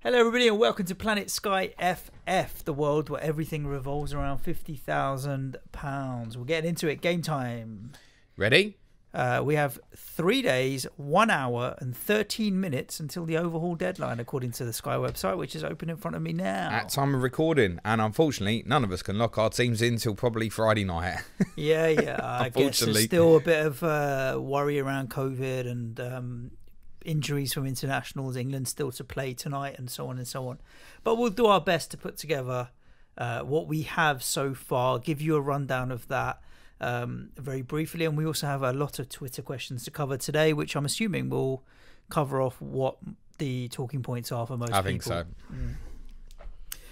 Hello everybody and welcome to Planet Sky FF, the world where everything revolves around £50,000. We're getting into it. Game time. Ready? We have 3 days, 1 hour and 13 minutes until the overhaul deadline, according to the Sky website, which is open in front of me now. At time of recording. And unfortunately, none of us can lock our teams in till probably Friday night. Yeah. I guess there's still a bit of worry around COVID and injuries from internationals. England still to play tonight and so on and so on. But we'll do our best to put together what we have so far, give you a rundown of that very briefly. And we also have a lot of Twitter questions to cover today, which I'm assuming will cover off what the talking points are for most people. I think so.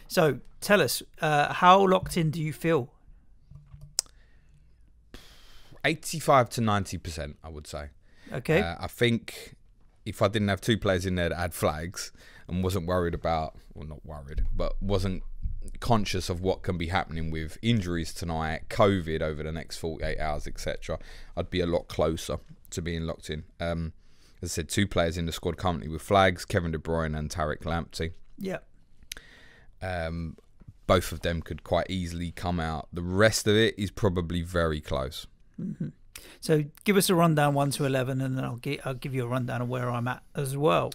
So tell us, how locked in do you feel? 85 to 90%, I would say. Okay. I think if I didn't have two players in there that had flags and wasn't worried about, well, not worried, but wasn't conscious of what can be happening with injuries tonight, COVID over the next 48 hours, etc., I'd be a lot closer to being locked in. As I said, two players in the squad currently with flags, Kevin De Bruyne and Tariq Lamptey. Yeah. Both of them could quite easily come out. The rest of it is probably very close. Mm-hmm. So give us a rundown 1 to 11, and then I'll give you a rundown of where I'm at as well.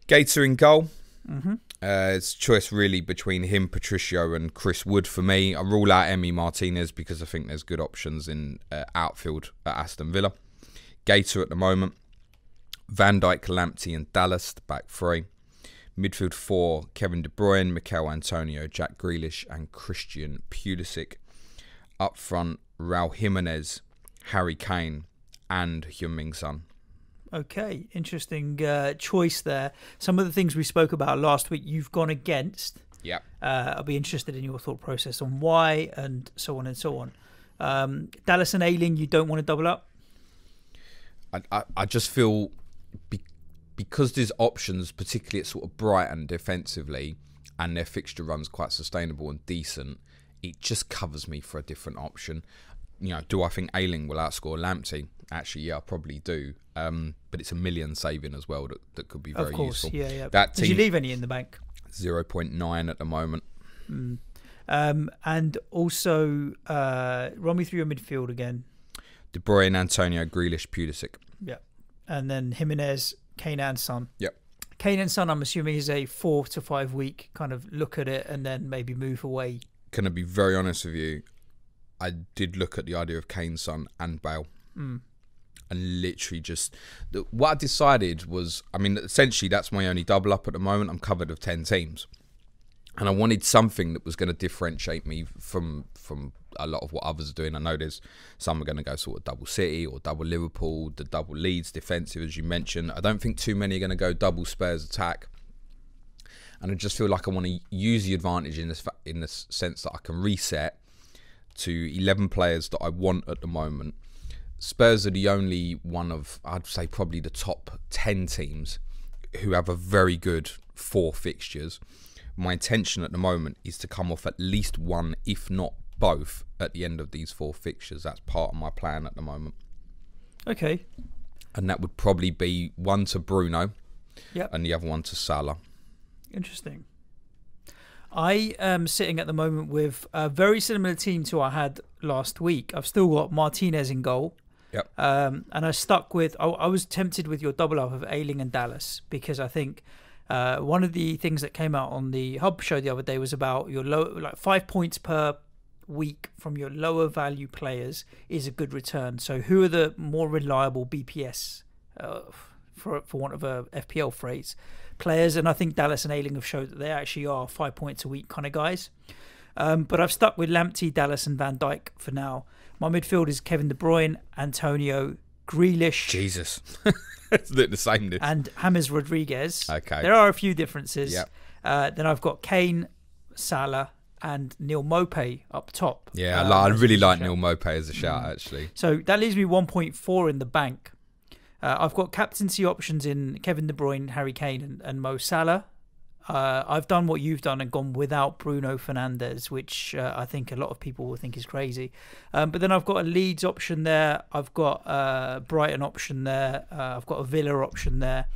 Gator in goal. Mm-hmm. It's a choice really between him, Patricio and Chris Wood for me. I rule out Emi Martinez because I think there's good options in outfield at Aston Villa. Gator at the moment. Van Dijk, Lamptey and Dallas, the back three. Midfield 4, Kevin De Bruyne, Mikel Antonio, Jack Grealish and Christian Pulisic. Up front, Raul Jimenez, Harry Kane and Heung-min Son. Okay, interesting choice there. Some of the things we spoke about last week you've gone against. Yeah. I'll be interested in your thought process on why and so on and so on. Dallas and Ayling, you don't want to double up? I just feel because there's options, particularly at sort of Brighton defensively, and their fixture run's quite sustainable and decent, it just covers me for a different option. You know, do I think Ayling will outscore Lamptey? Actually, yeah, I probably do. But it's a million saving as well that could be very useful. Of course, yeah. That team, did you leave any in the bank? 0.9 at the moment. And also, run me through your midfield again. De Bruyne, Antonio, Grealish, Pulisic. Yeah. And then Jimenez, Kane and Son. Yep. Son, I'm assuming, is a 4 to 5 week kind of look at it and then maybe move away. Can I be very honest with you? I did look at the idea of Kane, Son and Bale. And literally just... what I decided was... I mean, essentially, that's my only double up at the moment. I'm covered with 10 teams. And I wanted something that was going to differentiate me from a lot of what others are doing. I know there's some are going to go sort of double City or double Liverpool, the double Leeds defensive, as you mentioned. I don't think too many are going to go double Spurs attack. And I just feel like I want to use the advantage in the sense that I can reset to 11 players that I want at the moment. Spurs are the only one of, I'd say, probably the top 10 teams who have a very good 4 fixtures. My intention at the moment is to come off at least one, if not both, at the end of these 4 fixtures. That's part of my plan at the moment. Okay. And that would probably be one to Bruno, yep, and the other one to Salah. Interesting. I am sitting at the moment with a very similar team to I had last week. I've still got Martinez in goal. Yep. And I stuck with... I was tempted with your double up of Ayling and Dallas because I think one of the things that came out on the Hub show the other day was about your like 5 points per week from your lower value players is a good return. So who are the more reliable BPS, for want of a FPL phrase, players? And I think Dallas and Ayling have showed that they actually are 5 points a week kind of guys. But I've stuck with Lamptey, Dallas and Van Dijk for now. My midfield is Kevin De Bruyne, Antonio, Grealish. Jesus. It's the same. And James Rodriguez. Okay. There are a few differences. Yep. Then I've got Kane, Salah and Neil Maupay up top. Yeah, I really like Neil Maupay as a shout, actually. So that leaves me 1.4 in the bank. I've got captaincy options in Kevin De Bruyne, Harry Kane and Mo Salah. I've done what you've done and gone without Bruno Fernandes, which I think a lot of people will think is crazy. But then I've got a Leeds option there. I've got a Brighton option there. I've got a Villa option there.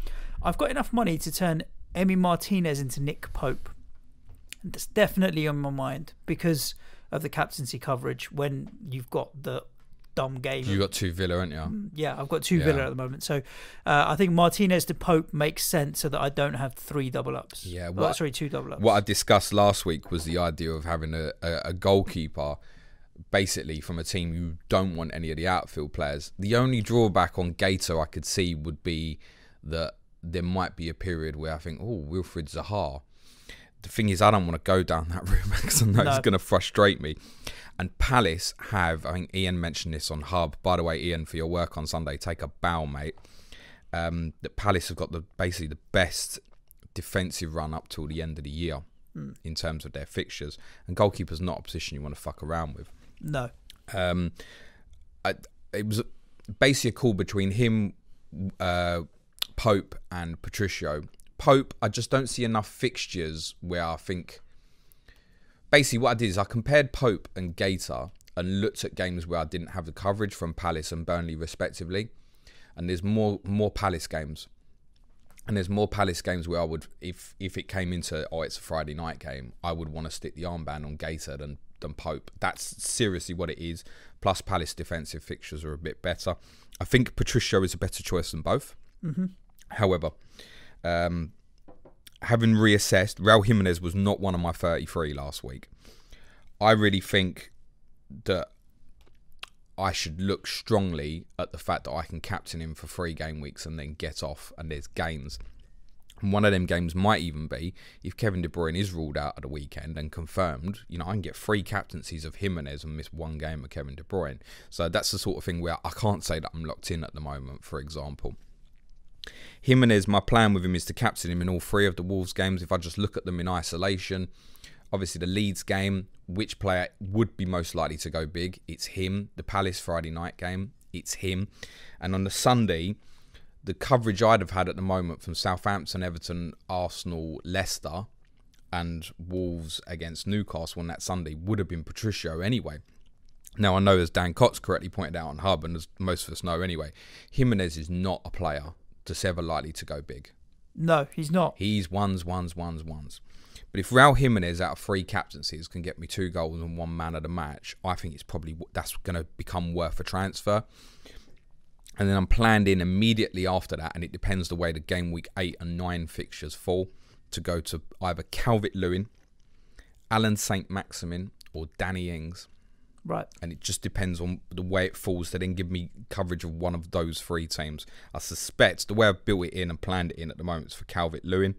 I've got enough money to turn Emi Martinez into Nick Pope. And that's definitely on my mind because of the captaincy coverage when you've got the dumb game. You got 2 Villa, haven't you? Yeah, I've got 2 Villa at the moment. So I think Martinez to Pope makes sense so that I don't have 3 double ups. Yeah, 2 double ups. What I discussed last week was the idea of having a goalkeeper basically from a team you don't want any of the outfield players. The only drawback on Gator I could see would be that there might be a period where I think, oh, Wilfried Zaha. The thing is, I don't want to go down that route because I know it's going to frustrate me. And Palace have, I think Ian mentioned this on Hub. By the way, Ian, for your work on Sunday, take a bow, mate. That Palace have got basically the best defensive run up till the end of the year in terms of their fixtures. And goalkeeper's not a position you want to fuck around with. No. It was basically a call between him, Pope and Patricio. Pope, I just don't see enough fixtures where I think... Basically, what I did is I compared Pope and Gator and looked at games where I didn't have the coverage from Palace and Burnley, respectively. And there's more Palace games. And there's more Palace games where I would, if it came into, it's a Friday night game, I would want to stick the armband on Gator than Pope. That's seriously what it is. Plus, Palace defensive fixtures are a bit better. I think Patricio is a better choice than both. Mm-hmm. However... having reassessed, Raul Jimenez was not one of my 33 last week. I really think that I should look strongly at the fact that I can captain him for 3 game weeks and then get off and there's gains. And one of them games might even be if Kevin De Bruyne is ruled out at the weekend and confirmed, I can get 3 captaincies of Jimenez and miss 1 game of Kevin De Bruyne. So that's the sort of thing where I can't say that I'm locked in at the moment, for example. Jimenez, my plan with him is to captain him in all 3 of the Wolves games. If I just look at them in isolation, obviously the Leeds game, which player would be most likely to go big? It's him. The Palace Friday night game, it's him. And on the Sunday, the coverage I'd have had at the moment from Southampton, Everton, Arsenal, Leicester, and Wolves against Newcastle on that Sunday would have been Patricio anyway. Now, I know, as Dan Cox correctly pointed out on Hub, and as most of us know anyway, Jimenez is not a player that's ever likely to go big. No, he's not. He's ones. But if Raul Jimenez out of 3 captaincies can get me 2 goals and 1 man of the match, I think that's going to become worth a transfer. And then I'm planned in immediately after that, and it depends the way the game week 8 and 9 fixtures fall, to go to either Calvert-Lewin, Alan Saint-Maximin, or Danny Ings. Right. And it just depends on the way it falls to then give me coverage of one of those 3 teams. I suspect the way I've built it in and planned it in at the moment is for Calvert-Lewin,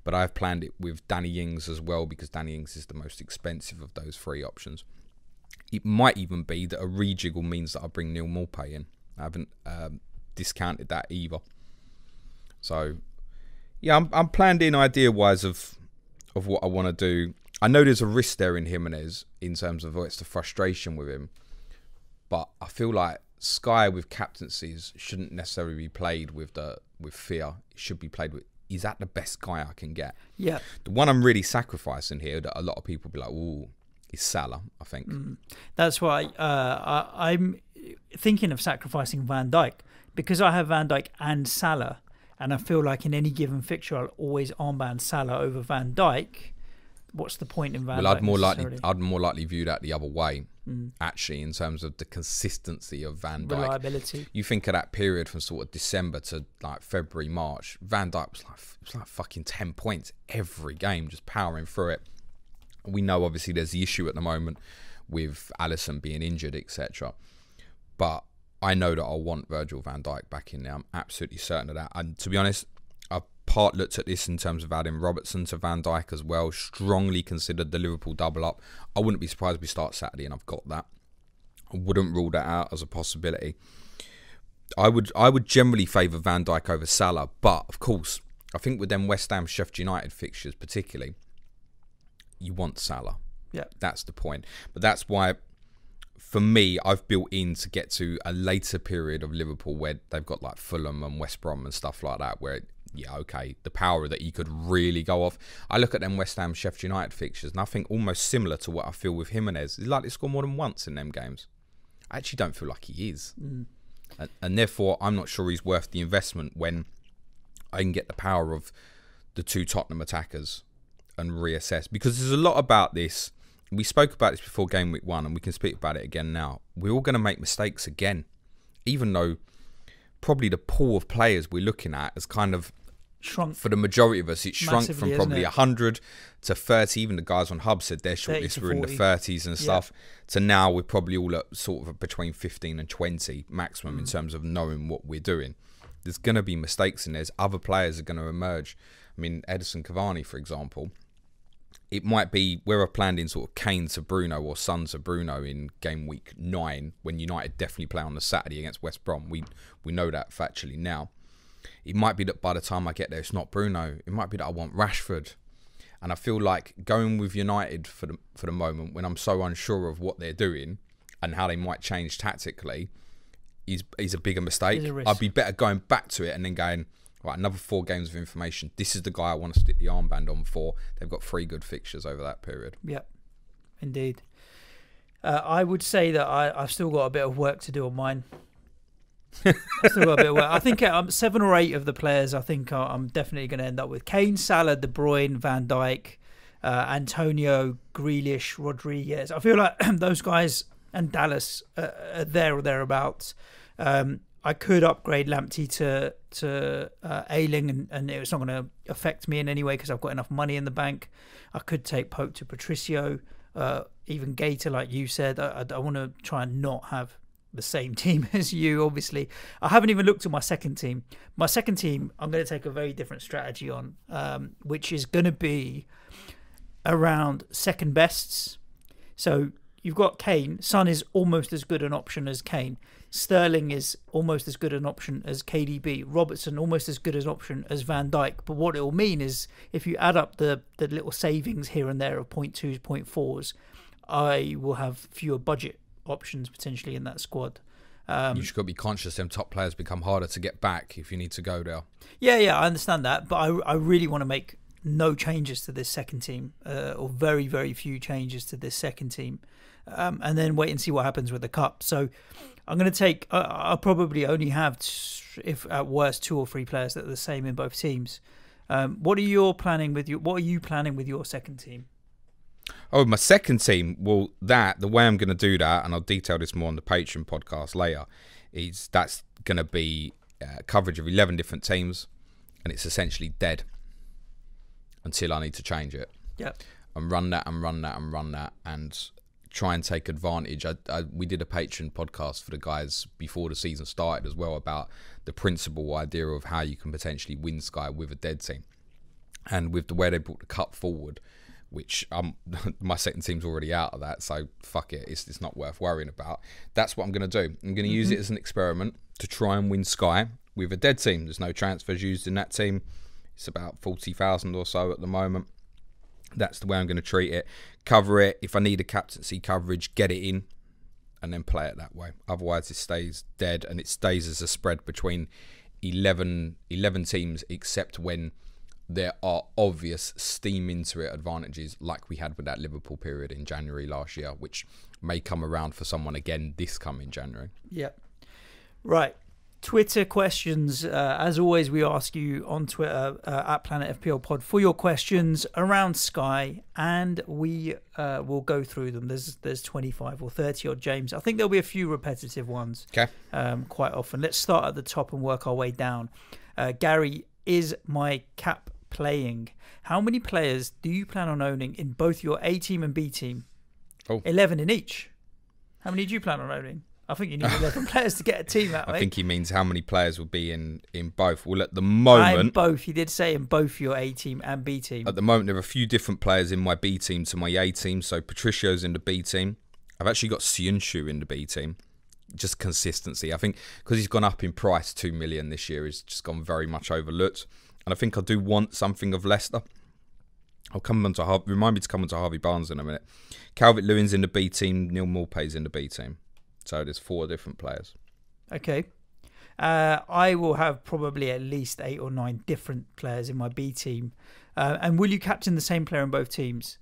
but I've planned it with Danny Ings as well because Danny Ings is the most expensive of those 3 options. It might even be that a rejiggle means that I bring Neil Maupay in. I haven't discounted that either. So, yeah, I'm planned in idea-wise of what I want to do. I know there's a risk there in Jimenez in terms of it's the frustration with him, but I feel like Sky with captaincies shouldn't necessarily be played with fear. It should be played with, is that the best guy I can get? Yeah. The one I'm really sacrificing here that a lot of people be like, ooh, is Salah, I think. That's why I'm thinking of sacrificing Van Dijk because I have Van Dijk and Salah, and I feel like in any given fixture I'll always armband Salah over Van Dijk. What's the point in Van Dijk? I'd more likely view that the other way, actually, in terms of the consistency of Van Dijk. Reliability. You think of that period from sort of December to like February, March. Van Dijk was like fucking 10 points every game, just powering through it. We know obviously there's the issue at the moment with Alisson being injured, etc. But I know that I'll want Virgil van Dijk back in there. I'm absolutely certain of that. And to be honest, I've looked at this in terms of adding Robertson to Van Dijk as well. Strongly considered the Liverpool double up. I wouldn't be surprised if we start Saturday and I've got that. I wouldn't rule that out as a possibility. I would generally favour Van Dijk over Salah, but of course, I think with them West Ham, Sheffield United fixtures particularly, you want Salah. Yeah, that's the point. But that's why, for me, I've built in to get to a later period of Liverpool where they've got like Fulham and West Brom and stuff like that, where the power that you could really go off. I look at them West Ham, Sheffield United fixtures, and I think almost similar to what I feel with Jimenez. He's likely to score more than once in them games. I actually don't feel like he is. And therefore, I'm not sure he's worth the investment when I can get the power of the two Tottenham attackers and reassess, because there's a lot about this. We spoke about this before game week 1, and we can speak about it again now. We're all going to make mistakes again, even though probably the pool of players we're looking at has kind of shrunk. For the majority of us, it's shrunk Massively, from probably 100 to 30. Even the guys on Hub said their shortlist were in the 30s and stuff. To now, we're probably all at sort of between 15 and 20 maximum in terms of knowing what we're doing. There's going to be mistakes in there. Other players are going to emerge. I mean, Edison Cavani, for example. It might be we're planned in sort of Kane to Bruno or Son to Bruno in game week 9 when United definitely play on the Saturday against West Brom. We know that factually now. It might be that by the time I get there, it's not Bruno. It might be that I want Rashford. And I feel like going with United for the moment, when I'm so unsure of what they're doing and how they might change tactically, is a bigger mistake. I'd be better going back to it and then going, right, another 4 games of information. This is the guy I want to stick the armband on for. They've got 3 good fixtures over that period. Yep, indeed. I would say that I've still got a bit of work to do on mine. I've still got a bit of work. I think 7 or 8 of the players I think I'm definitely going to end up with. Kane, Salah, De Bruyne, Van Dijk, Antonio, Grealish, Rodriguez. I feel like those guys and Dallas are there or thereabouts. I could upgrade Lamptey to Ayling, and it's not going to affect me in any way because I've got enough money in the bank. I could take Pope to Patricio, even Gator, like you said. I want to try and not have the same team as you, obviously. I haven't even looked at my second team. My second team, I'm going to take a very different strategy on, which is going to be around second bests. So you've got Kane. Son is almost as good an option as Kane. Sterling is almost as good an option as KDB. Robertson almost as good an option as Van Dijk. But what it will mean is if you add up the little savings here and there of 0.2s, 0.4s, I will have fewer budget options potentially in that squad. You just got to be conscious them top players become harder to get back if you need to go there. Yeah, I understand that. But I really want to make no changes to this second team, or very, very few changes to this second team. And then wait and see what happens with the cup. So I'm going to take. I'll probably only have, if at worst, 2 or 3 players that are the same in both teams. What are you planning with your second team? Oh, my second team. Well, the way I'm going to do that, and I'll detail this more on the Patreon podcast later, is that's going to be coverage of 11 different teams, and it's essentially dead until I need to change it. Yep. And run that, and try and take advantage. We did a Patreon podcast for the guys before the season started as well about the principal idea of how you can potentially win Sky with a dead team. And with the way they brought the cup forward, which my second team's already out of that, so fuck it, it's not worth worrying about. That's what I'm going to do. I'm going to use it as an experiment to try and win Sky with a dead team. There's no transfers used in that team. It's about 40,000 or so at the moment. That's the way I'm going to treat it. Cover it. If I need a captaincy coverage, get it in and then play it that way. Otherwise, it stays dead, and it stays as a spread between 11 teams, except when there are obvious steam into it advantages like we had with that Liverpool period in January last year, which may come around for someone again this coming January. Yep. Right. Twitter questions. As always, we ask you on Twitter at Planet FPL Pod for your questions around Sky, and we will go through them. There's 25 or 30 odd, James. I think there'll be a few repetitive ones. Okay. Quite often. Let's start at the top and work our way down. Gary, is my cap playing? How many players do you plan on owning in both your A team and B team? 11 in each. How many do you plan on owning? I think you need 11 players to get a team out. I think he means how many players will be in both. Well, at the moment, both. He did say in both your A team and B team. At the moment, there are a few different players in my B team to my A team. So Patricio's in the B team. I've actually got Syunshu in the B team. Just consistency. I think because he's gone up in price, 2 million this year, he's just gone very much overlooked. And I think I do want something of Leicester. I'll come on to remind me to come on to Harvey Barnes in a minute. Calvert-Lewin's in the B team. Neil Maupay's in the B team. So there's 4 different players. Okay. I will have probably at least 8 or 9 different players in my B team. And will you captain the same player in both teams?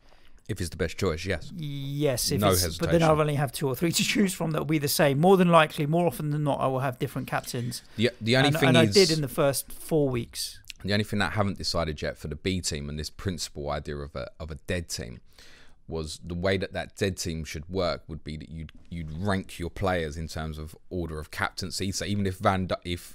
If it's the best choice, yes. Yes. No hesitation. But then I'll only have 2 or 3 to choose from that will be the same. More than likely, more often than not, I will have different captains. The only thing I did in the first 4 weeks. The only thing that I haven't decided yet for the B team and this principal idea of a dead team was the way that dead team should work would be that you'd rank your players in terms of order of captaincy. So even if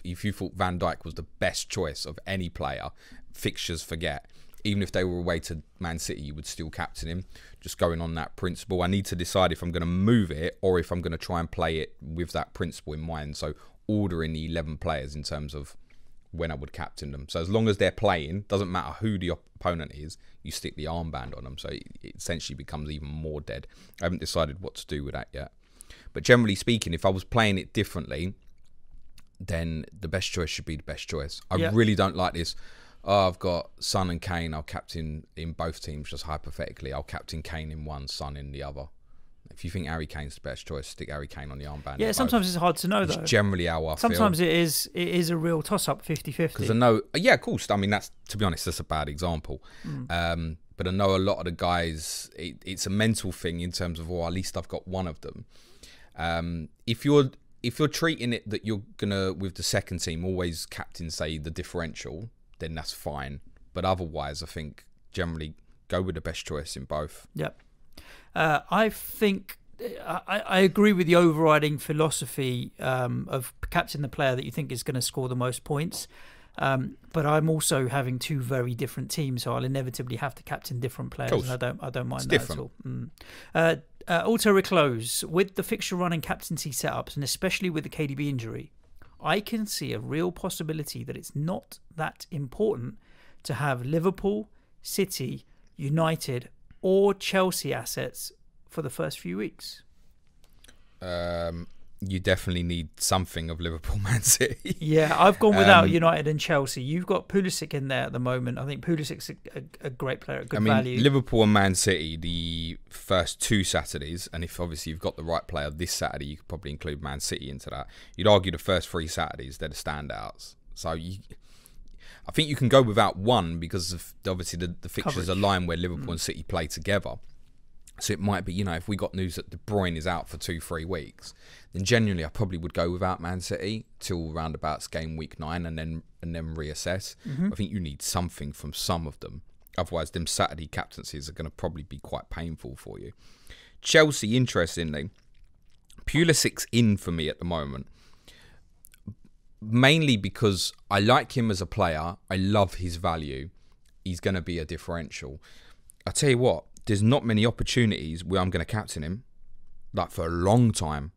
if you thought Van Dijk was the best choice of any player, fixtures forget. Even if they were away to Man City, you would still captain him. Just going on that principle. I need to decide if I'm going to move it or if I'm going to try and play it with that principle in mind. So ordering the 11 players in terms of when I would captain them. So as long as they're playing, doesn't matter who the opponent is, you stick the armband on them. So it essentially becomes even more dead. I haven't decided what to do with that yet. But generally speaking, if I was playing it differently, then the best choice should be the best choice. I really don't like this. Oh, I've got Son and Kane. I'll captain in both teams, just hypothetically. I'll captain Kane in one, Son in the other. If you think Harry Kane's the best choice, stick Harry Kane on the armband. Yeah, sometimes it's hard to know, though. It's generally how I feel. Sometimes it is a real toss-up, 50-50. Because I know, yeah, of course. I mean, to be honest, that's a bad example. But I know a lot of the guys, it's a mental thing in terms of, well, at least I've got one of them. If you're treating it that you're gonna, with the second team, always captain, say, the differential, then that's fine. But otherwise, I think generally go with the best choice in both. Yep. I think I agree with the overriding philosophy of captain the player that you think is going to score the most points. But I'm also having two very different teams, so I'll inevitably have to captain different players. And I don't mind that at all. Auto reclose with the fixture run and captaincy setups, and especially with the KDB injury, I can see a real possibility that it's not that important to have Liverpool, City, United, or Chelsea assets for the first few weeks. You definitely need something of Liverpool, Man City. Yeah, I've gone without United and Chelsea. You've got Pulisic in there at the moment. I think Pulisic's a great player, good value. Liverpool and Man City, the first two Saturdays, and if obviously you've got the right player this Saturday, you could probably include Man City into that. You'd argue the first three Saturdays, they're the standouts. So I think you can go without one because of obviously the fixtures align where Liverpool and City play together. So it might be, if we got news that Bruyne is out for 2-3 weeks, then genuinely I probably would go without Man City till roundabouts game week 9 and then reassess. I think you need something from some of them. Otherwise, them Saturday captaincies are going to probably be quite painful for you. Chelsea, interestingly, Pulisic's in for me at the moment. Mainly because I like him as a player. I love his value. He's going to be a differential. I tell you what, there's not many opportunities where I'm going to captain him, like for a long time.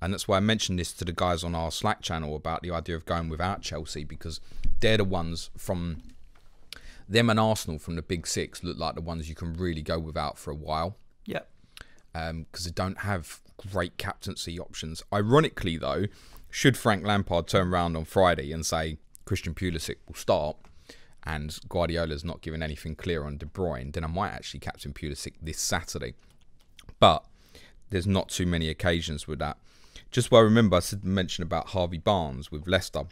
And that's why I mentioned this to the guys on our Slack channel about the idea of going without Chelsea, because they're the ones from them and Arsenal from the big six look like the ones you can really go without for a while. Yep. Because they don't have great captaincy options. Ironically, though, should Frank Lampard turn around on Friday and say Christian Pulisic will start and Guardiola's not giving anything clear on De Bruyne, then I might actually captain Pulisic this Saturday. But there's not too many occasions with that. Just what I remember, I mentioned about Harvey Barnes with Leicester.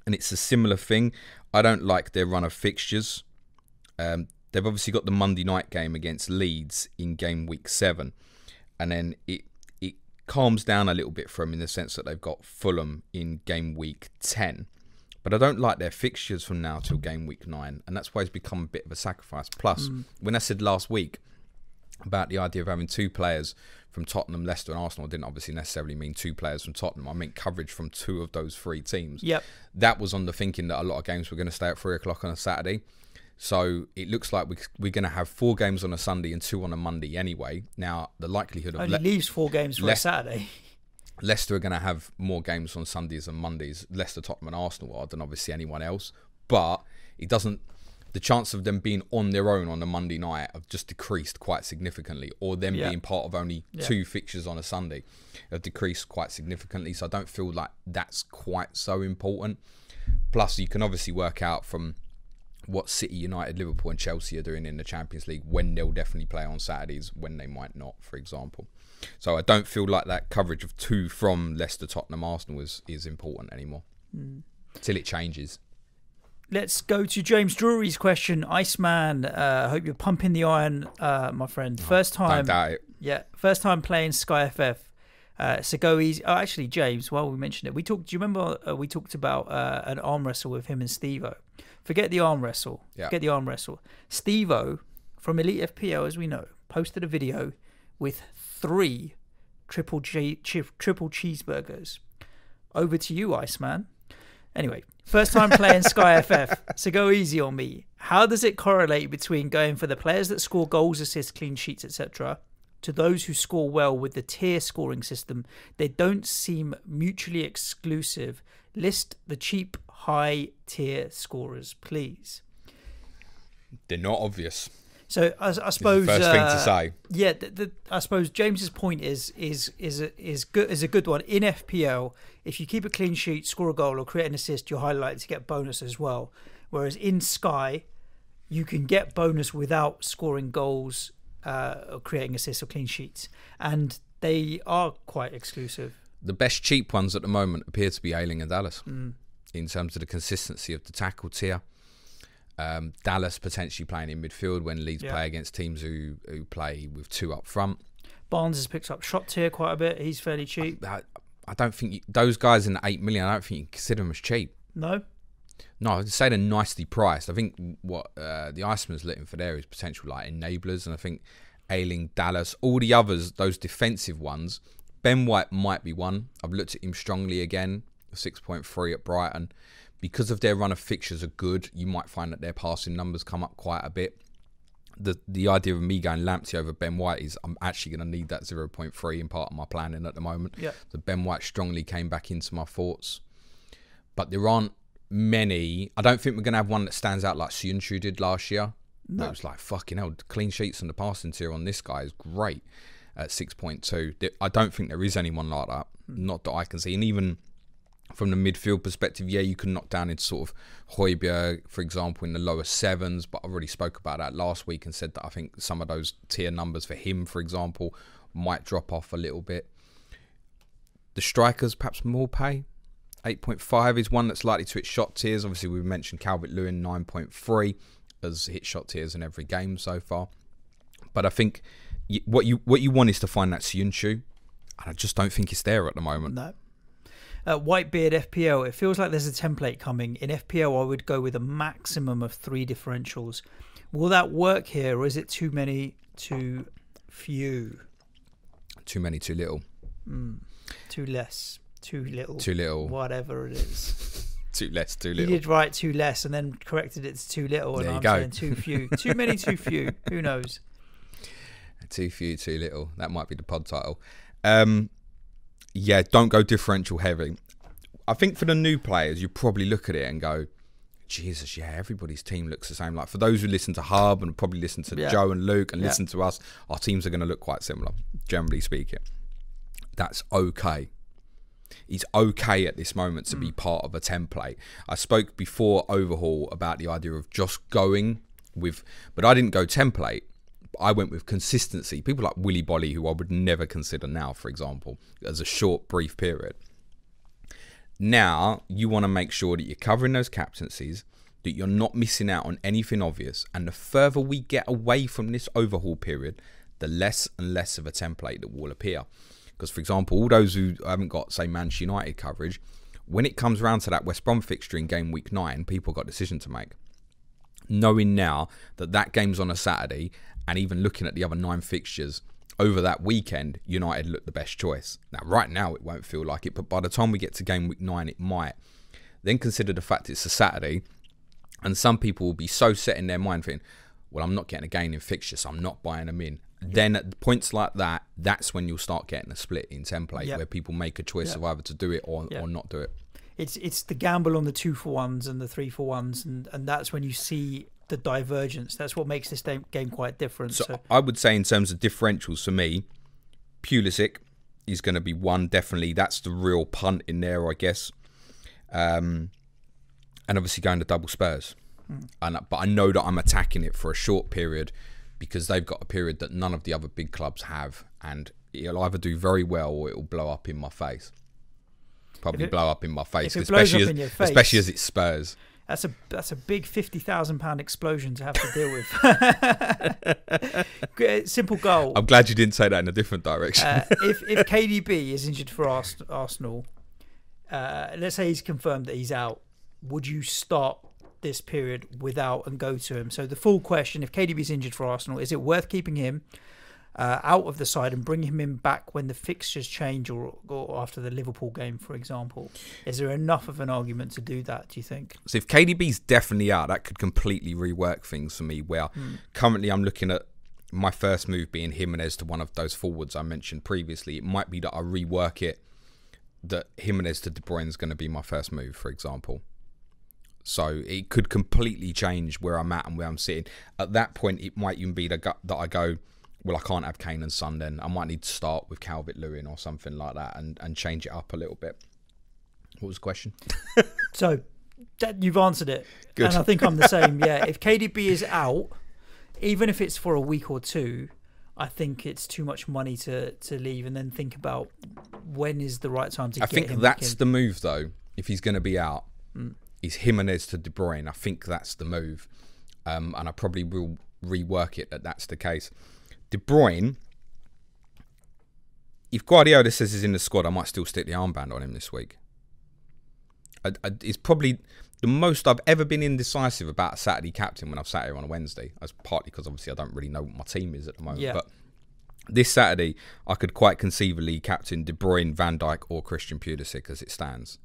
And it's a similar thing. I don't like their run of fixtures. They've obviously got the Monday night game against Leeds in game week 7. And then it calms down a little bit for them in the sense that they've got Fulham in game week 10. But I don't like their fixtures from now till game week 9. And that's why it's become a bit of a sacrifice. Plus, when I said last week about the idea of having two players from Tottenham, Leicester and Arsenal, I didn't obviously necessarily mean two players from Tottenham. I meant coverage from two of those three teams. Yep. That was on the thinking that a lot of games were going to stay at 3 o'clock on a Saturday. So it looks like we're going to have 4 games on a Sunday and 2 on a Monday anyway. Now, the likelihood of... Only leaves 4 games for a Saturday. Leicester are going to have more games on Sundays and Mondays. Leicester, Tottenham and Arsenal are than obviously anyone else. But it doesn't... The chance of them being on their own on a Monday night have just decreased quite significantly. Or them being part of only 2 fixtures on a Sunday have decreased quite significantly. So I don't feel like that's quite so important. Plus, you can obviously work out from what City, United, Liverpool and Chelsea are doing in the Champions League, when they'll definitely play on Saturdays, when they might not, for example. So I don't feel like that coverage of 2 from Leicester, Tottenham, Arsenal is important anymore. Till it changes. Let's go to James Drury's question. Iceman, I hope you're pumping the iron, my friend. First time. Don't doubt it. Yeah, first time playing Sky FF. So go easy. Oh, actually, James, while we mentioned it, do you remember we talked about an arm wrestle with him and Steve-O? Forget the arm wrestle. Yeah. Forget the arm wrestle. Steve-O from Elite FPL, as we know, posted a video with 3 triple cheeseburgers. Over to you, Iceman. Anyway, first time playing Sky FF, so go easy on me. How does it correlate between going for the players that score goals, assists, clean sheets, etc., to those who score well with the tier scoring system? They don't seem mutually exclusive. List the cheap, high tier scorers, please. They're not obvious. So I suppose first thing to say. Yeah, I suppose James's point is a good one. In FPL, if you keep a clean sheet, score a goal, or create an assist, you're highly likely to get bonus as well. Whereas in Sky, you can get bonus without scoring goals, or creating assists or clean sheets, and they are quite exclusive. The best cheap ones at the moment appear to be Ayling and Dallas in terms of the consistency of the tackle tier. Dallas potentially playing in midfield when Leeds play against teams who play with 2 up front. Barnes has picked up shot tier quite a bit. He's fairly cheap. I don't think those guys in the 8 million, I don't think you can consider them as cheap. No, I'd say they're nicely priced. I think what the Iceman's looking for there is potential like enablers, and I think Ayling, Dallas, all the others, those defensive ones. Ben White might be one. I've looked at him strongly again, 6.3 at Brighton. Because of their run of fixtures are good, you might find that their passing numbers come up quite a bit. The idea of me going Lamptey over Ben White is I'm actually going to need that 0.3 in part of my planning at the moment. Yeah. So Ben White strongly came back into my thoughts. But there aren't many. I don't think we're going to have one that stands out like s.2 did last year. No. It was like, fucking hell, the clean sheets and the passing tier on this guy is great at 6.2. I don't think there is anyone like that. Not that I can see. And even from the midfield perspective, yeah, you can knock down into sort of Højbjerg, for example, in the lower 7s, but I already spoke about that last week and said that I think some of those tier numbers for him, for example, might drop off a little bit. The strikers, perhaps more pay. 8.5 is one that's likely to hit shot tiers. Obviously, we mentioned Calvert-Lewin, 9.3, has hit shot tiers in every game so far. But I think what you want is to find that s.2, and I just don't think it's there at the moment. No. Whitebeard FPL, it feels like there's a template coming. In FPL, I would go with a maximum of 3 differentials. Will that work here, or is it too many, too few? Too many, too little. Too less, too little. Too little. Whatever it is. Too less, too little. You did write too less and then corrected it to too little, and I'm saying too few. Too many, too few. Who knows? Too few, too little. That might be the pod title. Yeah, don't go differential heavy. I think for the new players, you probably look at it and go, Jesus, yeah, everybody's team looks the same. Like for those who listen to Hub and probably listen to Joe and Luke and listen to us, our teams are going to look quite similar, generally speaking. That's okay. It's okay at this moment to be part of a template. I spoke before Overhaul about the idea of just going with, but I didn't go template. I went with consistency. People like Willy Bolly, who I would never consider now, for example, as a short, brief period. Now, you want to make sure that you're covering those captaincies, that you're not missing out on anything obvious. And the further we get away from this overhaul period, the less and less of a template that will appear. Because, for example, all those who haven't got, say, Manchester United coverage, when it comes around to that West Brom fixture in game week 9, people got a decision to make. Knowing now that that game's on a Saturday, and even looking at the other 9 fixtures over that weekend, United look the best choice. Now, right now, it won't feel like it, but by the time we get to game week 9, it might. Then consider the fact it's a Saturday, and some people will be so set in their mind thinking, well, I'm not getting a gain in fixtures, so I'm not buying them in. Then at points like that, that's when you'll start getting a split in template where people make a choice of either to do it or not do it. It's the gamble on the 2-for-1s and the 3-for-1s, and that's when you see the divergence. That's what makes this game quite different. So I would say in terms of differentials for me, Pulisic is going to be one, definitely. That's the real punt in there, I guess. And obviously going to double Spurs. But I know that I'm attacking it for a short period because they've got a period that none of the other big clubs have, and it'll either do very well or it'll blow up in my face. Probably blow up in my face, especially as it's Spurs. That's a big £50,000 explosion to have to deal with. Simple goal. I'm glad you didn't say that in a different direction. If KDB is injured for Arsenal, let's say he's confirmed that he's out, would you start this period without and go to him. So the full question, if KDB's injured for Arsenal, is it worth keeping him out of the side and bringing him in back when the fixtures change or after the Liverpool game, for example? Is there enough of an argument to do that, do you think? So if KDB's definitely out, that could completely rework things for me, where currently I'm looking at my first move being Jimenez to one of those forwards I mentioned previously. It might be that I rework it that Jimenez to De Bruyne is going to be my first move, for example. So it could completely change where I'm at and where I'm sitting. At that point, it might even be that I go, well, I can't have Kane and Son then. I might need to start with Calvert-Lewin or something like that and change it up a little bit. What was the question? So you've answered it. Good. And I think I'm the same, yeah. If KDB is out, even if it's for a week or two, I think it's too much money to leave and then think about when is the right time to get him. I think that's the move, though, if he's going to be out, is Jimenez to De Bruyne. I think that's the move. And I probably will rework it that that's the case. De Bruyne, if Guardiola says he's in the squad, I might still stick the armband on him this week. It's probably the most I've ever been indecisive about a Saturday captain when I've sat here on a Wednesday. That's partly because obviously I don't really know what my team is at the moment. Yeah. But this Saturday, I could quite conceivably captain De Bruyne, Van Dijk or Christian Pulisic as it stands.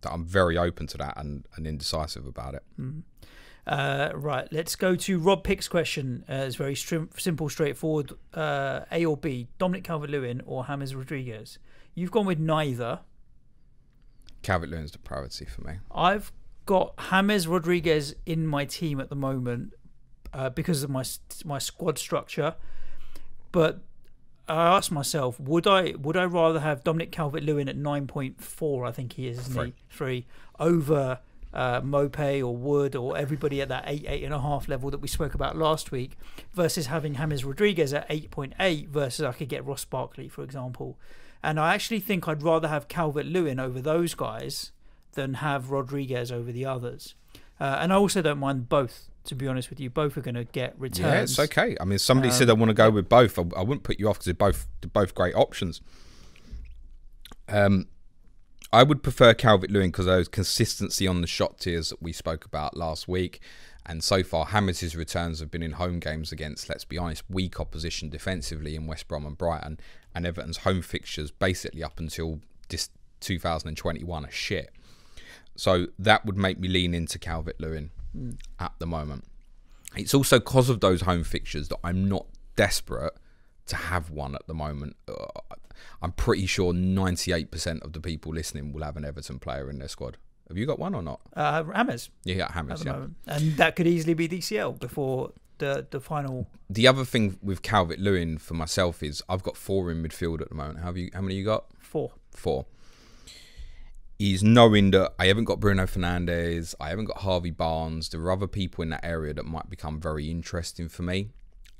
So I'm very open to that and indecisive about it. Right, let's go to Rob Pick's question. It's very simple, straightforward. A or B, Dominic Calvert-Lewin or James Rodriguez? You've gone with neither. Calvert-Lewin's the priority for me. I've got James Rodriguez in my team at the moment because of my squad structure. But I asked myself, would I rather have Dominic Calvert-Lewin at 9.4, I think he is, isn't he? 3, over Mopé or Wood or everybody at that 8.5 level that we spoke about last week, versus having James Rodriguez at 8.8 versus I could get Ross Barkley, for example. And I actually think I'd rather have Calvert-Lewin over those guys than have Rodriguez over the others. And I also don't mind both, to be honest with you. Both are going to get returns. Yeah, it's okay. I mean, somebody said I want to go with both. I wouldn't put you off because they're both great options. I would prefer Calvert-Lewin because of those consistency on the shot tiers that we spoke about last week. And so far, Hammers's returns have been in home games against, let's be honest, weak opposition defensively in West Brom and Brighton. And Everton's home fixtures basically up until 2021 are shit. So that would make me lean into Calvert-Lewin at the moment. It's also because of those home fixtures that I'm not desperate to have one at the moment. I'm pretty sure 98% of the people listening will have an Everton player in their squad. Have you got one or not? Hammers. Yeah, Hammers, yeah. Moment. And that could easily be DCL before the final. The other thing with Calvert-Lewin for myself is I've got 4 in midfield at the moment. How many you got? 4. 4. Is knowing that I haven't got Bruno Fernandes, I haven't got Harvey Barnes. There are other people in that area that might become very interesting for me.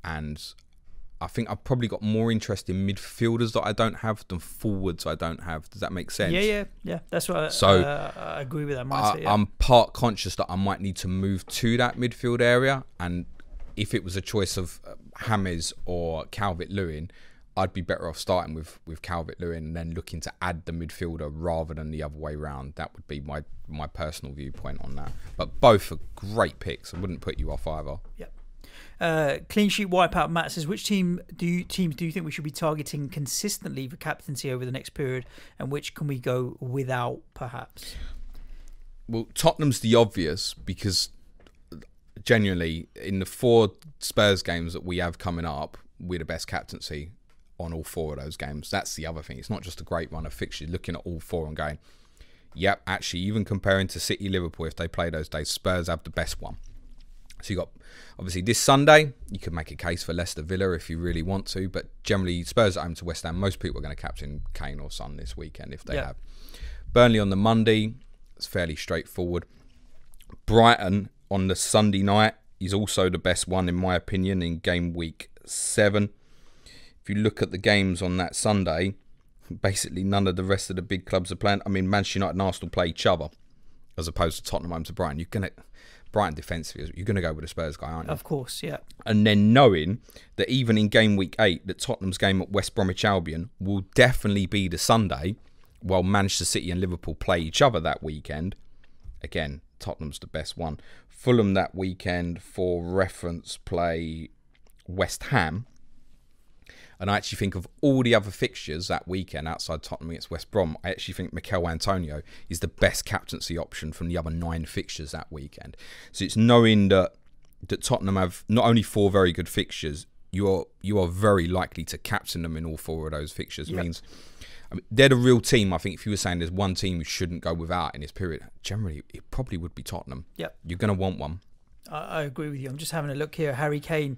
And I think I've probably got more interest in midfielders that I don't have than forwards I don't have. Does that make sense? Yeah. That's what I agree with that mindset. Yeah. I'm part conscious that I might need to move to that midfield area. And if it was a choice of James or Calvert-Lewin, I'd be better off starting with Calvert-Lewin and then looking to add the midfielder rather than the other way round. That would be my personal viewpoint on that. But both are great picks. I wouldn't put you off either. Yep. Clean sheet wipeout. Matt says, which teams do you think we should be targeting consistently for captaincy over the next period, and which can we go without, perhaps? Well, Tottenham's the obvious because genuinely in the 4 Spurs games that we have coming up, we're the best captaincy on all 4 of those games. That's the other thing. It's not just a great run of fixtures. Looking at all 4 and going, yep, actually, even comparing to City, Liverpool, if they play those days, Spurs have the best one. So you got, obviously, this Sunday, you could make a case for Leicester Villa if you really want to, but generally, Spurs at home to West Ham, most people are going to captain Kane or Son this weekend if they have. Burnley on the Monday, it's fairly straightforward. Brighton on the Sunday night is also the best one, in my opinion, in game week 7. If you look at the games on that Sunday, basically none of the rest of the big clubs are playing. I mean, Manchester United and Arsenal play each other as opposed to Tottenham home to Brighton. Brighton defensively, you're going to go with the Spurs guy, aren't you? Of course, yeah. And then knowing that even in game week 8, that Tottenham's game at West Bromwich Albion will definitely be the Sunday, while Manchester City and Liverpool play each other that weekend. Again, Tottenham's the best one. Fulham that weekend, for reference, play West Ham. And I actually think of all the other fixtures that weekend outside Tottenham against West Brom, I actually think Mikel Antonio is the best captaincy option from the other 9 fixtures that weekend. So it's knowing that Tottenham have not only 4 very good fixtures, you are very likely to captain them in all 4 of those fixtures. Yep. Means they're the real team. I think if you were saying there's one team you shouldn't go without in this period, generally it probably would be Tottenham. Yep. You're going to want one. I agree with you. I'm just having a look here. Harry Kane,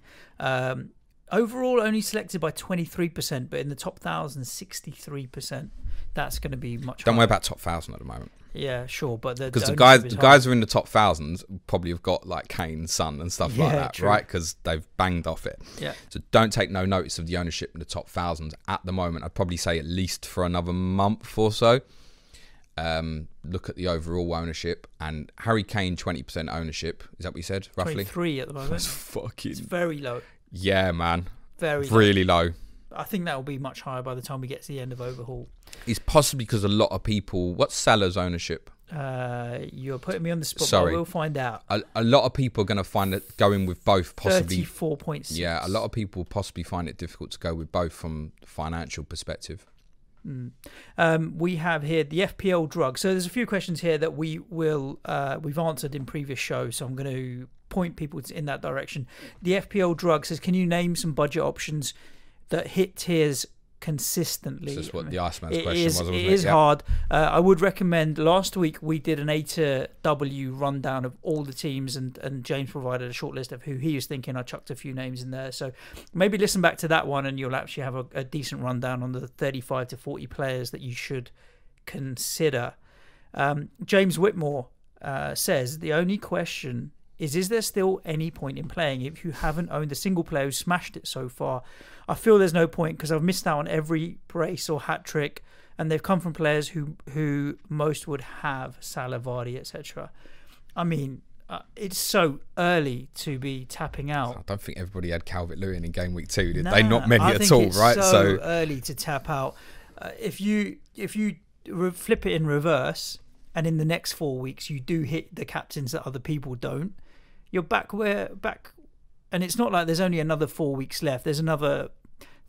overall only selected by 23%, but in the top 1,000, 63%. That's going to be much higher. Don't worry about top 1,000 at the moment. Yeah, sure, but because the guys who are in the top 1,000s probably have got like Kane, Son, and stuff like that, true. Right? Because they've banged off it. Yeah. So don't take no notice of the ownership in the top 1,000s at the moment. I'd probably say at least for another month or so. Look at the overall ownership, and Harry Kane 20% ownership. Is that what you said? Roughly 23 at the moment. That's fucking. It's very low. Yeah, man. Very really low. I think that will be much higher by the time we get to the end of Overhaul. It's possibly because a lot of people... What's Salah's ownership? You're putting me on the spot, Sorry. but we'll find out. A lot of people are going to find it going with both possibly... 34.6. Yeah, a lot of people possibly find it difficult to go with both from a financial perspective. We have here the FPL drug. So there's a few questions here that we've answered in previous shows, so I'm going to point people in that direction. The FPL drug says, can you name some budget options that hit tiers consistently? That's what the Iceman's question was, wasn't it? It is hard. I would recommend, last week we did an A to W rundown of all the teams, and James provided a short list of who he was thinking. I chucked a few names in there, so maybe listen back to that one and you'll actually have a decent rundown on the 35 to 40 players that you should consider. James Whitmore says, the only question is there still any point in playing if you haven't owned a single player who smashed it so far? I feel there's no point because I've missed out on every brace or hat trick, and they've come from players who most would have, Salah, Vardy, etc. I mean, it's so early to be tapping out. I don't think everybody had Calvert-Lewin in game week 2, did they? Not many at all, right? So early to tap out. If you flip it in reverse, and in the next 4 weeks you do hit the captains that other people don't, you're back, and it's not like there's only another 4 weeks left. There's another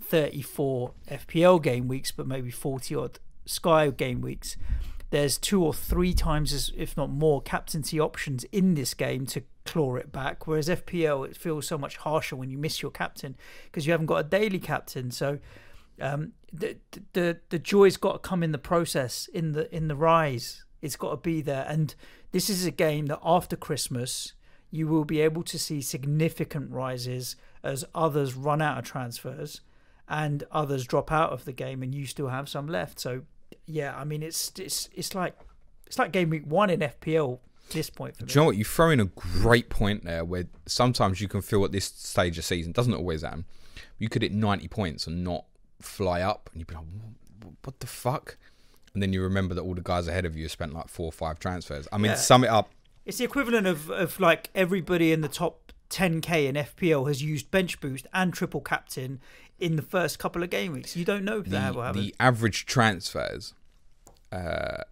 34 FPL game weeks, but maybe 40 odd Sky game weeks. There's 2 or 3 times, if not more, captaincy options in this game to claw it back. Whereas FPL, it feels so much harsher when you miss your captain because you haven't got a daily captain. So the joy's got to come in the process, in the rise. It's got to be there, and this is a game that after Christmas you will be able to see significant rises as others run out of transfers and others drop out of the game, and you still have some left. So yeah, I mean it's like game week 1 in FPL at this point for me. Do you know what? You throw in a great point there where sometimes you can feel at this stage of season, doesn't always happen, you could hit 90 points and not fly up, and you'd be like, what the fuck? And then you remember that all the guys ahead of you have spent like 4 or 5 transfers. I mean, sum it up. It's the equivalent of like everybody in the top 10k in FPL has used bench boost and triple captain in the first couple of game weeks. You don't know if they have or haven't. The average transfers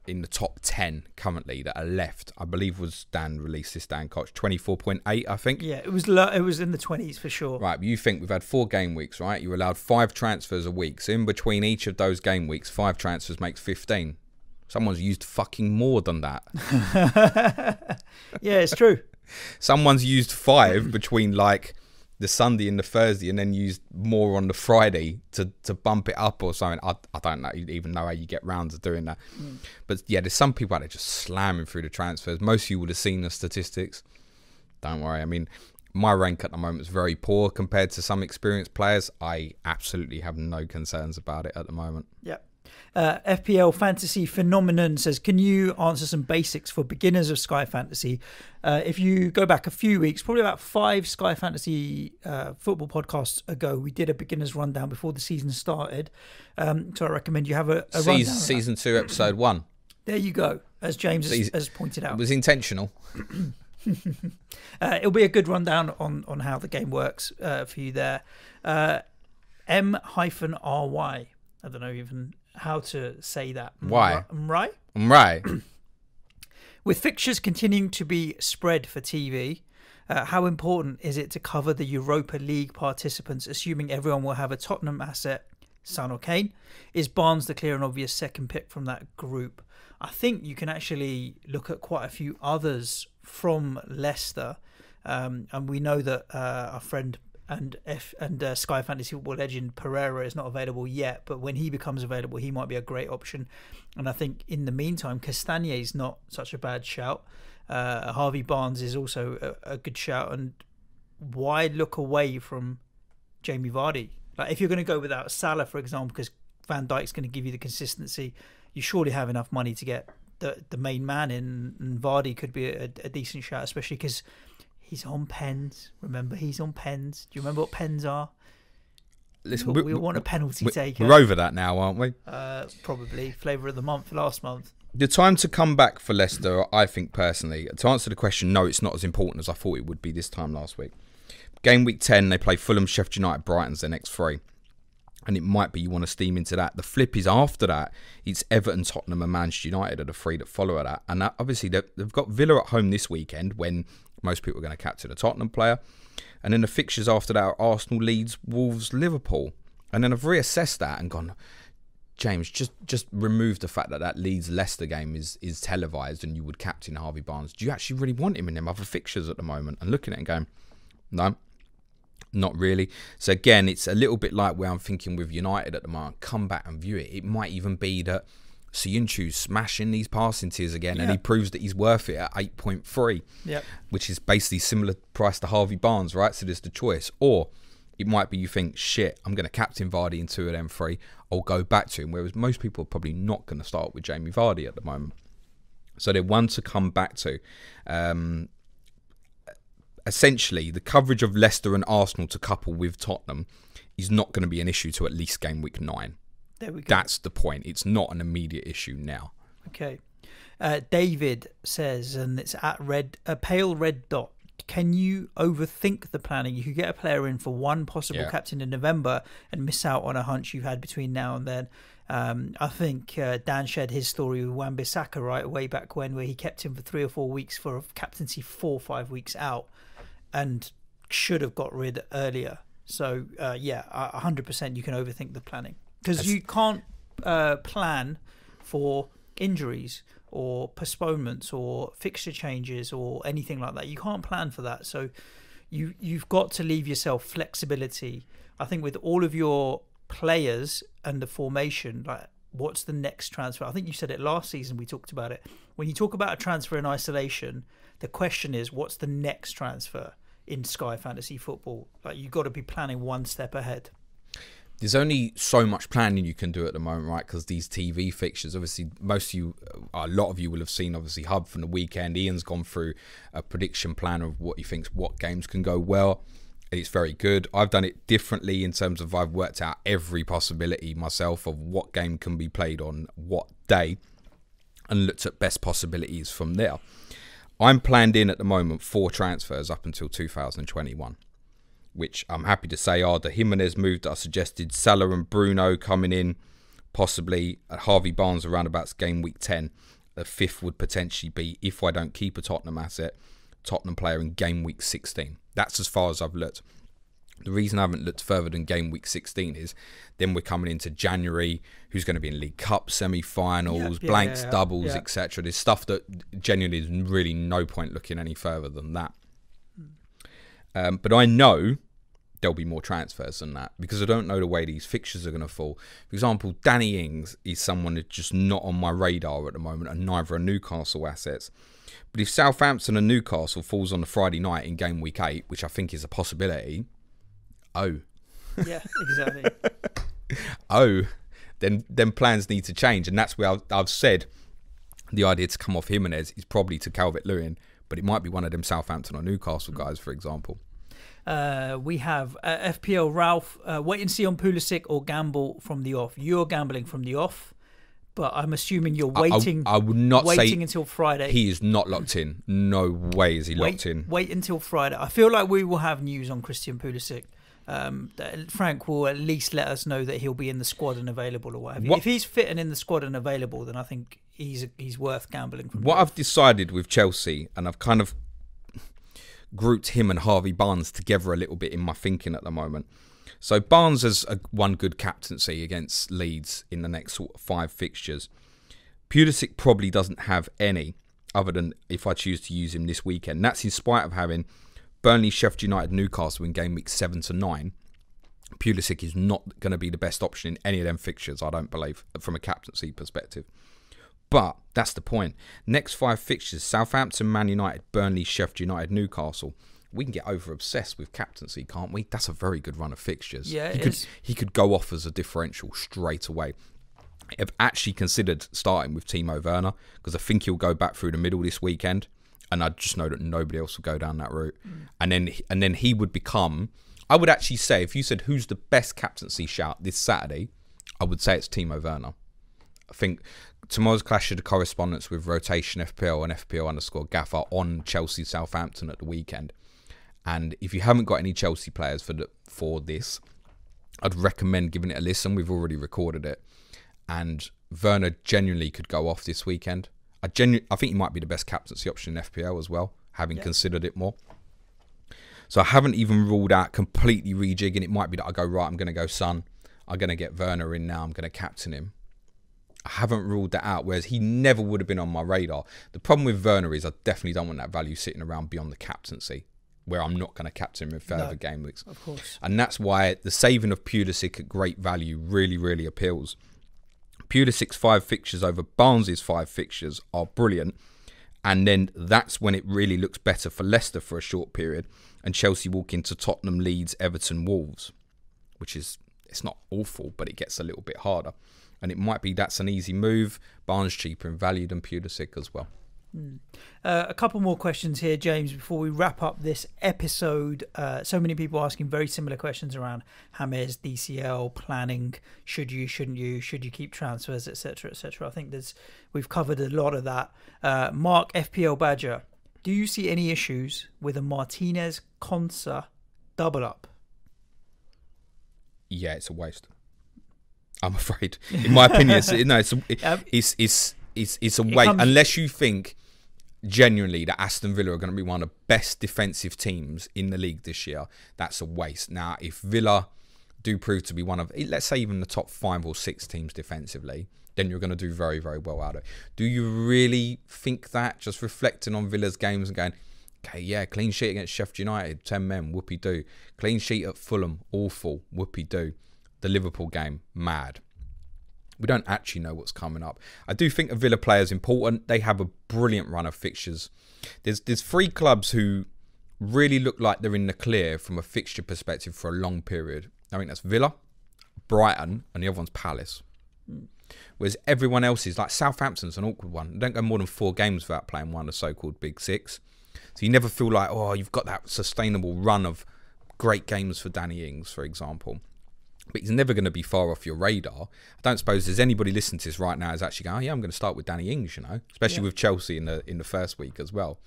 in the top 10 currently that are left, I believe was released this Dan Koch, 24.8, I think. Yeah, it was in the 20s for sure. Right, but you think we've had 4 game weeks, right? You're allowed 5 transfers a week. So in between each of those game weeks, 5 transfers makes 15. Someone's used fucking more than that. Yeah, it's true. Someone's used 5 between like the Sunday and the Thursday, and then used more on the Friday to bump it up or something. I don't even know how you get round to doing that. But yeah, there's some people out there just slamming through the transfers. Most of you would have seen the statistics. Don't worry. I mean, my rank at the moment is very poor compared to some experienced players. I absolutely have no concerns about it at the moment. Yep. FPL Fantasy Phenomenon says, can you answer some basics for beginners of Sky Fantasy? If you go back a few weeks, probably about 5 Sky Fantasy football podcasts ago, we did a beginner's rundown before the season started. So I recommend you have a rundown. Season 2, episode 1. There you go, as James has pointed out. It was intentional. It'll be a good rundown on how the game works for you there. M-RY. I don't know even how to say that. Why? Right? Right. With fixtures continuing to be spread for TV, how important is it to cover the Europa League participants, assuming everyone will have a Tottenham asset, Son or Kane? Is Barnes the clear and obvious second pick from that group? I think you can actually look at quite a few others from Leicester, and we know that our friend and Sky Fantasy Football legend Pereira is not available yet, but when he becomes available, he might be a great option. And I think in the meantime, Castagne is not such a bad shout. Harvey Barnes is also a good shout, and why look away from Jamie Vardy? Like, if you're going to go without Salah, for example, because Van Dijk's going to give you the consistency, you surely have enough money to get the main man in, and Vardy could be a decent shout, especially because he's on pens. Remember, he's on pens. Do you remember what pens are? Listen, we want a penalty taker. We're over that now, aren't we? Probably. Flavour of the month last month. The time to come back for Leicester, I think personally, to answer the question, no, it's not as important as I thought it would be this time last week. Game week 10, they play Fulham, Sheffield United, Brighton's their next three. And it might be you want to steam into that. The flip is after that, it's Everton, Tottenham and Manchester United are the three that follow that. And that, obviously, they've got Villa at home this weekend when most people are going to capture the Tottenham player. And then the fixtures after that are Arsenal, Leeds, Wolves, Liverpool. And then I've reassessed that and gone, James, just remove the fact that Leeds-Leicester game is televised and you would captain Harvey Barnes. Do you actually really want him in them other fixtures at the moment? And looking at it and going, no, not really. So again, it's a little bit like where I'm thinking with United at the moment. Come back and view it. It might even be that Soyuncu's smashing these passing tiers again, and he proves that he's worth it at 8.3, which is basically similar price to Harvey Barnes, right? So there's the choice. Or it might be you think, shit, I'm going to captain Vardy in 2 of them 3. I'll go back to him, whereas most people are probably not going to start with Jamie Vardy at the moment. So they're one to come back to. Essentially, the coverage of Leicester and Arsenal to couple with Tottenham is not going to be an issue to at least game week 9. There we go. That's the point. It's not an immediate issue now. Okay. David says, and it's at a pale red dot, can you overthink the planning? You could get a player in for one possible captain in November and miss out on a hunch you've had between now and then. I think Dan shared his story with Wan-Bissaka right way back when, where he kept him for 3 or 4 weeks for a captaincy 4 or 5 weeks out and should have got rid earlier. So, 100% you can overthink the planning. Because you can't plan for injuries or postponements or fixture changes or anything like that. You can't plan for that. So you've got to leave yourself flexibility. I think with all of your players and the formation, like, what's the next transfer? I think you said it last season, we talked about it. When you talk about a transfer in isolation, the question is, what's the next transfer in Sky Fantasy Football? Like, you've got to be planning one step ahead. There's only so much planning you can do at the moment, right? Because these TV fixtures, obviously, a lot of you will have seen, obviously, Hub from the weekend. Ian's gone through a prediction plan of what he thinks what games can go well. And it's very good. I've done it differently in terms of I've worked out every possibility myself of what game can be played on what day and looked at best possibilities from there. I'm planned in at the moment 4 transfers up until 2021. Which I'm happy to say are the Jimenez move that I suggested, Salah and Bruyne coming in, possibly Harvey Barnes around about game week 10. The 5th would potentially be, if I don't keep a Tottenham asset, Tottenham player in game week 16. That's as far as I've looked. The reason I haven't looked further than game week 16 is then we're coming into January, who's going to be in League Cup semi-finals, blanks, doubles, etc. There's stuff that genuinely is really no point looking any further than that. But I know there'll be more transfers than that because I don't know the way these fixtures are going to fall. For example, Danny Ings is someone that's just not on my radar at the moment, and neither are Newcastle assets. But if Southampton and Newcastle falls on the Friday night in game week 8, which I think is a possibility, yeah, exactly. then plans need to change, and that's where I've said the idea to come off Jimenez is probably to Calvert-Lewin. But it might be one of them Southampton or Newcastle guys, for example. We have FPL Ralph, wait and see on Pulisic or gamble from the off. You're gambling from the off, but I'm assuming you're waiting. I would not waiting say until Friday. He is not locked in. No way is he locked in. Wait until Friday. I feel like we will have news on Christian Pulisic. Frank will at least let us know that he'll be in the squad and available or whatever. If he's fit and in the squad and available, then I think he's worth gambling from. What I've decided with Chelsea, and I've kind of grouped him and Harvey Barnes together a little bit in my thinking at the moment. So Barnes has one good captaincy against Leeds in the next sort of 5 fixtures. Pulisic probably doesn't have any, other than if I choose to use him this weekend. That's in spite of having Burnley, Sheffield United, Newcastle in game week 7 to 9. Pulisic is not going to be the best option in any of them fixtures, I don't believe, from a captaincy perspective. But that's the point. Next 5 fixtures: Southampton, Man United, Burnley, Sheffield United, Newcastle. We can get over obsessed with captaincy, can't we? That's a very good run of fixtures. Yeah, he could go off as a differential straight away. I've actually considered starting with Timo Werner because I think he'll go back through the middle this weekend, and I just know that nobody else will go down that route. And then he would become. I would actually say, if you said who's the best captaincy shout this Saturday, I would say it's Timo Werner. I think tomorrow's clash of the correspondence with Rotation FPL and FPL_Gaffer on Chelsea Southampton at the weekend. And if you haven't got any Chelsea players for this, I'd recommend giving it a listen. We've already recorded it. And Werner genuinely could go off this weekend. I think he might be the best captaincy option in FPL as well, having considered it more. So I haven't even ruled out completely rejigging. It might be that I go, right, I'm going to go Son. I'm going to get Werner in now. I'm going to captain him. I haven't ruled that out, whereas he never would have been on my radar. The problem with Werner is I definitely don't want that value sitting around beyond the captaincy, where I'm not going to captain him in further game weeks. Of course. And that's why the saving of Pulisic at great value really, really appeals. Pulisic's 5 fixtures over Barnes' 5 fixtures are brilliant. And then that's when it really looks better for Leicester for a short period. And Chelsea walk into Tottenham, Leeds, Everton, Wolves, which is, it's not awful, but it gets a little bit harder. And it might be that's an easy move. Barnes cheaper in value than Pulisic as well. A couple more questions here, James, before we wrap up this episode. So many people asking very similar questions around James, DCL, planning, should you, shouldn't you, should you keep transfers, etc., etc. I think we've covered a lot of that. Mark FPL Badger, do you see any issues with a Martinez Konsa double up? Yeah, it's a waste. I'm afraid, in my opinion, it's a waste unless you think genuinely that Aston Villa are going to be one of the best defensive teams in the league this year. That's a waste. Now, if Villa do prove to be one of, let's say, even the top 5 or 6 teams defensively, then you're going to do very, very well out of it. Do you really think that? Just reflecting on Villa's games and going, okay, yeah, clean sheet against Sheffield United, 10 men, whoopee-doo. Clean sheet at Fulham, awful, whoopee-doo. The Liverpool game, mad. We don't actually know what's coming up. I do think a Villa player is important. They have a brilliant run of fixtures. There's 3 clubs who really look like they're in the clear from a fixture perspective for a long period. I think that's Villa, Brighton, and the other one's Palace. Whereas everyone else is, like Southampton's an awkward one. They don't go more than 4 games without playing one of the so-called Big 6. So you never feel like, oh, you've got that sustainable run of great games for Danny Ings, for example. But he's never going to be far off your radar. I don't suppose there's anybody listening to this right now is actually going, oh yeah, I'm going to start with Danny Ings, especially with Chelsea in the first week as well.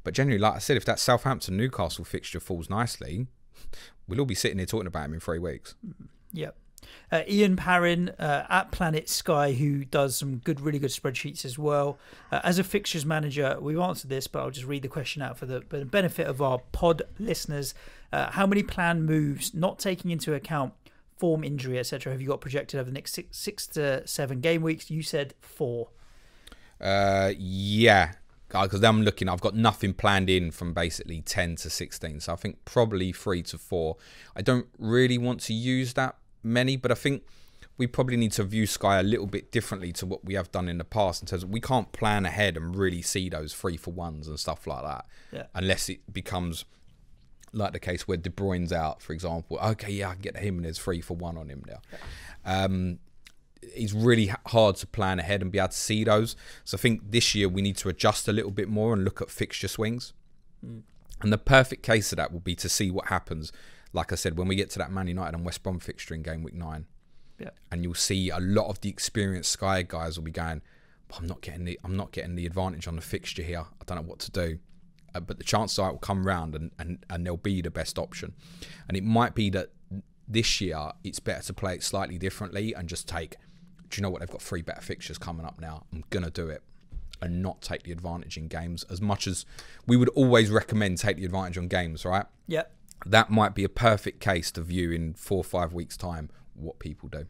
But generally, like I said, if that Southampton-Newcastle fixture falls nicely, we'll all be sitting here talking about him in 3 weeks. Yep. Ian Parrin at Planet Sky, who does some really good spreadsheets as well. As a fixtures manager, we've answered this, but I'll just read the question out for the benefit of our pod listeners. How many planned moves, not taking into account form, injury, etc., have you got projected over the next 6 to 7 game weeks? You said 4. Yeah, because I'm looking, I've got nothing planned in from basically 10 to 16. So I think probably 3 to 4. I don't really want to use that many, but I think we probably need to view Sky a little bit differently to what we have done in the past, in terms of we can't plan ahead and really see those 3-for-1s and stuff like that, unless it becomes like the case where De Bruyne's out, for example. Okay, yeah, I can get him and there's 3-for-1 on him now. It's really hard to plan ahead and be able to see those. So I think this year we need to adjust a little bit more and look at fixture swings. And the perfect case of that will be to see what happens, like I said, when we get to that Man United and West Brom fixture in game week 9. And you'll see a lot of the experienced Sky guys will be going, I'm not getting the advantage on the fixture here. I don't know what to do. But the chances are it will come round and they'll be the best option. And it might be that this year it's better to play it slightly differently and just take do you know what? They've got 3 better fixtures coming up now. I'm going to do it and not take the advantage in games, as much as we would always recommend take the advantage on games, right? Yeah. That might be a perfect case to view in 4 or 5 weeks' time what people do.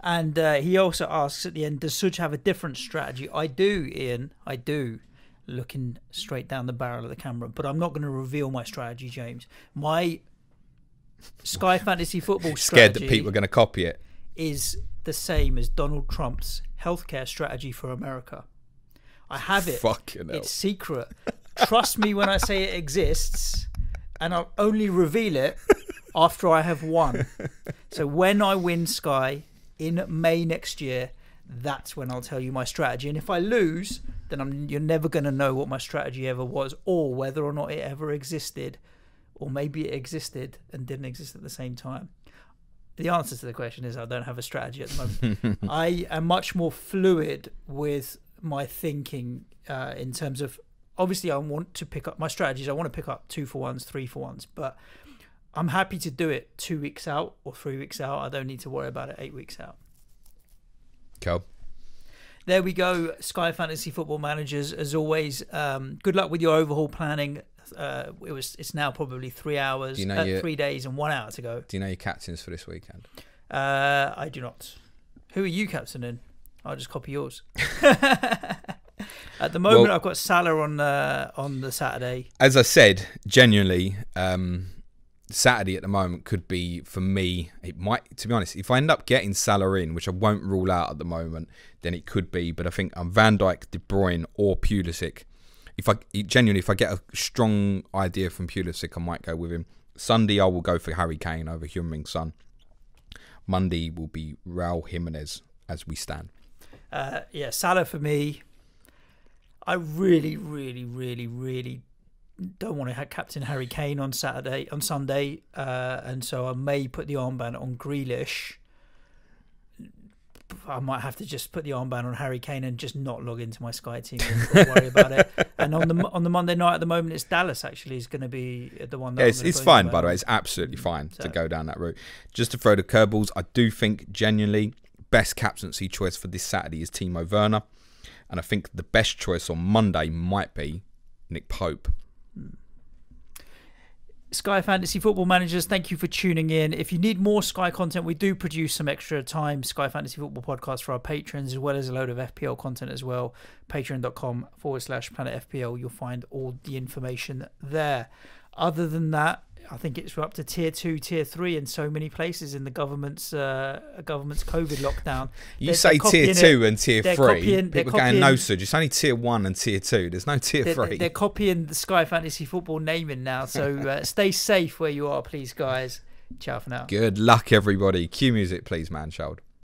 And he also asks at the end, does Suj have a different strategy? I do, Ian. I do. Looking straight down the barrel of the camera. But I'm not going to reveal my strategy, James. My Sky Fantasy Football Scared strategy that people are going to copy it. Is the same as Donald Trump's healthcare strategy for America. I have it. Fucking hell. It's secret. Trust me when I say it exists, and I'll only reveal it after I have won. So when I win Sky in May next year, that's when I'll tell you my strategy. And if I lose, then you're never going to know what my strategy ever was, or whether or not it ever existed, or maybe it existed and didn't exist at the same time. The answer to the question is I don't have a strategy at the moment. I am much more fluid with my thinking in terms of, obviously I want to pick up my strategies. I want to pick up 2-for-1s, 3-for-1s, but I'm happy to do it 2 weeks out or 3 weeks out. I don't need to worry about it 8 weeks out. Cool. There we go. Sky Fantasy Football Managers, as always. Good luck with your overhaul planning. It's now probably 3 hours, 3 days and 1 hour to go. Do you know your captains for this weekend? I do not. Who are you captaining? I'll just copy yours. At the moment, I've got Salah on the Saturday. As I said, genuinely, Saturday at the moment could be, for me, it might, to be honest, if I end up getting Salah in, which I won't rule out at the moment, then it could be. But I think Van Dijk, De Bruyne or Pulisic. If I get a strong idea from Pulisic, I might go with him. Sunday, I will go for Harry Kane over Heung-min Son. Monday will be Raul Jimenez as we stand. Salah for me. I really, really, really, really don't want to have captain Harry Kane on Sunday, and so I may put the armband on Grealish. I might have to just put the armband on Harry Kane and just not log into my Sky team and worry about it. And on the Monday night at the moment, it's Dallas actually is going to be the one. That it's fine, by the way. It's absolutely fine to go down that route. Just to throw the curveballs, I do think genuinely best captaincy choice for this Saturday is Timo Werner, and I think the best choice on Monday might be Nick Pope. Sky Fantasy Football Managers, thank you for tuning in. If you need more Sky content, we do produce some extra time Sky Fantasy Football podcast for our patrons, as well as a load of FPL content as well. Patreon.com/Planet FPL. You'll find all the information there. Other than that, I think we're up to tier 2, tier 3 in so many places in the government's COVID lockdown. You say tier 2 and tier 3. People are going, no, Suj, it's only tier 1 and tier 2. There's no tier 3. They're copying the Sky Fantasy Football naming now. So stay safe where you are, please, guys. Ciao for now. Good luck, everybody. Cue music, please, man, child.